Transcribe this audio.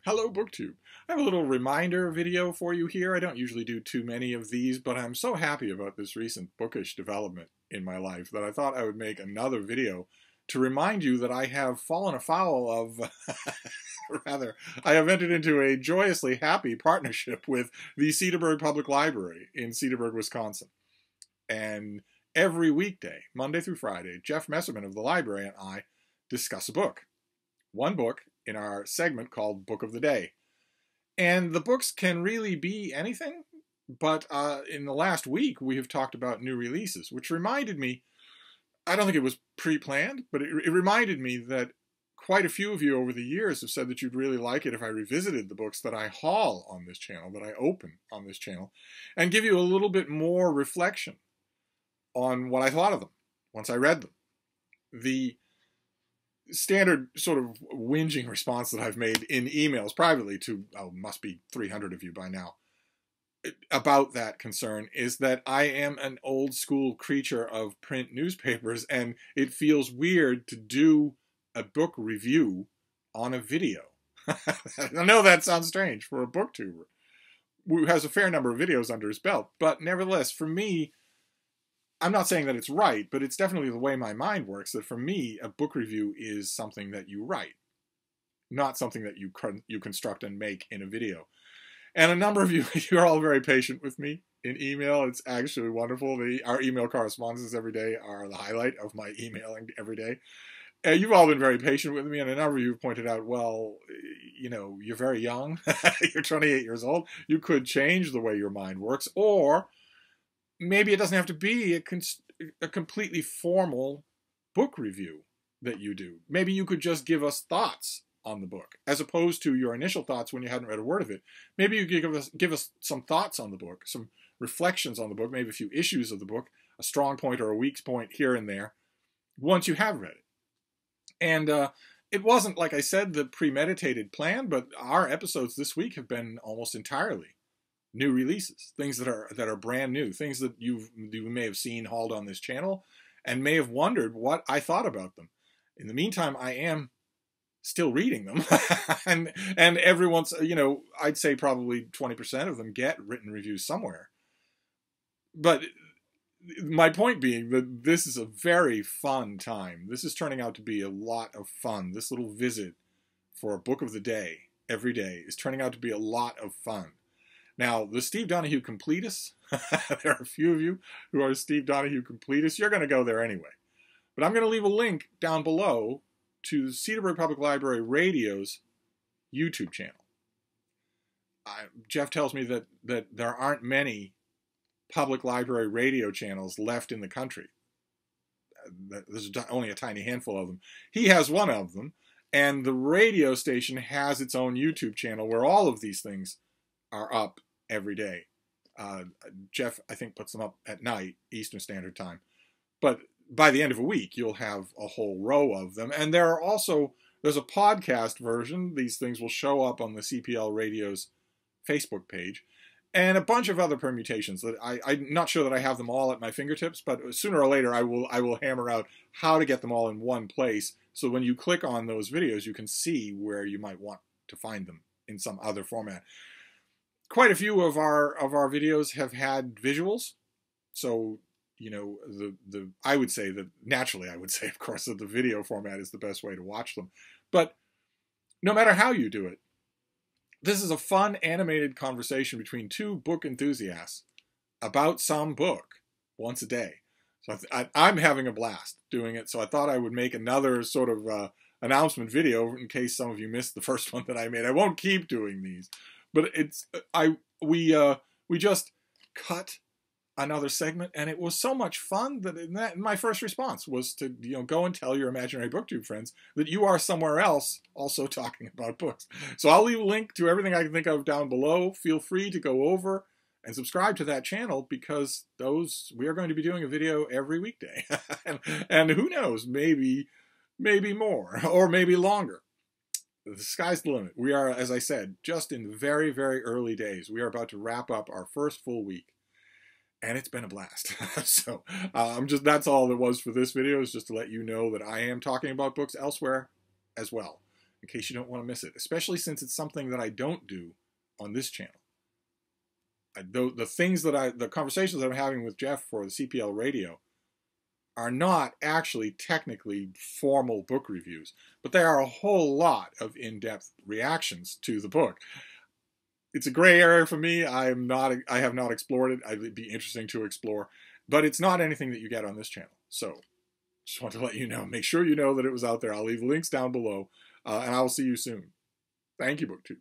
Hello, BookTube. I have a little reminder video for you here. I don't usually do too many of these, but I'm so happy about this recent bookish development in my life that I thought I would make another video to remind you that I have fallen afoul of, rather, I have entered into a joyously happy partnership with the Cedarburg Public Library in Cedarburg, Wisconsin. And every weekday, Monday through Friday, Jeff Messerman of the library and I discuss a book. One book in our segment called Book of the Day. And the books can really be anything, but in the last week we have talked about new releases, which reminded me, I don't think it was pre-planned, but it reminded me that quite a few of you over the years have said that you'd really like it if I revisited the books that I haul on this channel, that I open on this channel, and give you a little bit more reflection on what I thought of them once I read them. The standard sort of whinging response that I've made in emails privately to, must be 300 of you by now, about that concern is that I am an old school creature of print newspapers, and it feels weird to do a book review on a video. I know that sounds strange for a booktuber who has a fair number of videos under his belt, but nevertheless, for me, I'm not saying that it's right, but it's definitely the way my mind works, that for me, a book review is something that you write, not something that you construct and make in a video. And a number of you, you're all very patient with me in email. It's actually wonderful. Our email correspondences every day are the highlight of my emailing every day. You've all been very patient with me, and a number of you have pointed out, well, you know, you're very young. You're 28 years old. You could change the way your mind works, or maybe it doesn't have to be a completely formal book review that you do. Maybe you could just give us thoughts on the book, as opposed to your initial thoughts when you hadn't read a word of it. Maybe you could give us some thoughts on the book, some reflections on the book, maybe a few issues of the book, a strong point or a weak point here and there, once you have read it. And it wasn't, like I said, the premeditated plan, but our episodes this week have been almost entirely new releases, things that are brand new, things that you may have seen hauled on this channel and may have wondered what I thought about them. In the meantime, I am still reading them, and every once, you know, I'd say probably 20% of them get written reviews somewhere. But my point being that this is a very fun time. This is turning out to be a lot of fun. This little visit for a book of the day every day is turning out to be a lot of fun. Now, the Steve Donoghue completists, there are a few of you who are Steve Donoghue completists. You're going to go there anyway. But I'm going to leave a link down below to Cedarburg Public Library Radio's YouTube channel. Jeff tells me that there aren't many public library radio channels left in the country. There's only a tiny handful of them. He has one of them, and the radio station has its own YouTube channel where all of these things are up every day. Jeff, I think, puts them up at night, Eastern Standard Time. But by the end of a week, you'll have a whole row of them. And there's a podcast version. These things will show up on the CPL Radio's Facebook page. And a bunch of other permutations that I'm not sure that I have them all at my fingertips, but sooner or later I will hammer out how to get them all in one place. So when you click on those videos, you can see where you might want to find them in some other format. Quite a few of our videos have had visuals, so you know I would say that naturally, of course, that the video format is the best way to watch them. But no matter how you do it, this is a fun animated conversation between two book enthusiasts about some book once a day. So I'm having a blast doing it. So I thought I would make another sort of announcement video in case some of you missed the first one that I made. I won't keep doing these. But we just cut another segment, and it was so much fun that my first response was to go and tell your imaginary BookTube friends that you are somewhere else also talking about books. So I'll leave a link to everything I can think of down below. Feel free to go over and subscribe to that channel, because we are going to be doing a video every weekday, and who knows, maybe more or maybe longer. The sky's the limit. We are, as I said, just in very, very early days. We are about to wrap up our first full week, and it's been a blast. So that's all there was for this video, is just to let you know that I am talking about books elsewhere as well. in case you don't want to miss it, especially since it's something that I don't do on this channel. The conversations that I'm having with Jeff for the CPL Radio are not actually technically formal book reviews, but they are a whole lot of in-depth reactions to the book. It's a gray area for me. I have not explored it. It'd be interesting to explore, but it's not anything that you get on this channel. So just want to let you know. Make sure you know that it was out there. I'll leave links down below, and I will see you soon. Thank you, BookTube.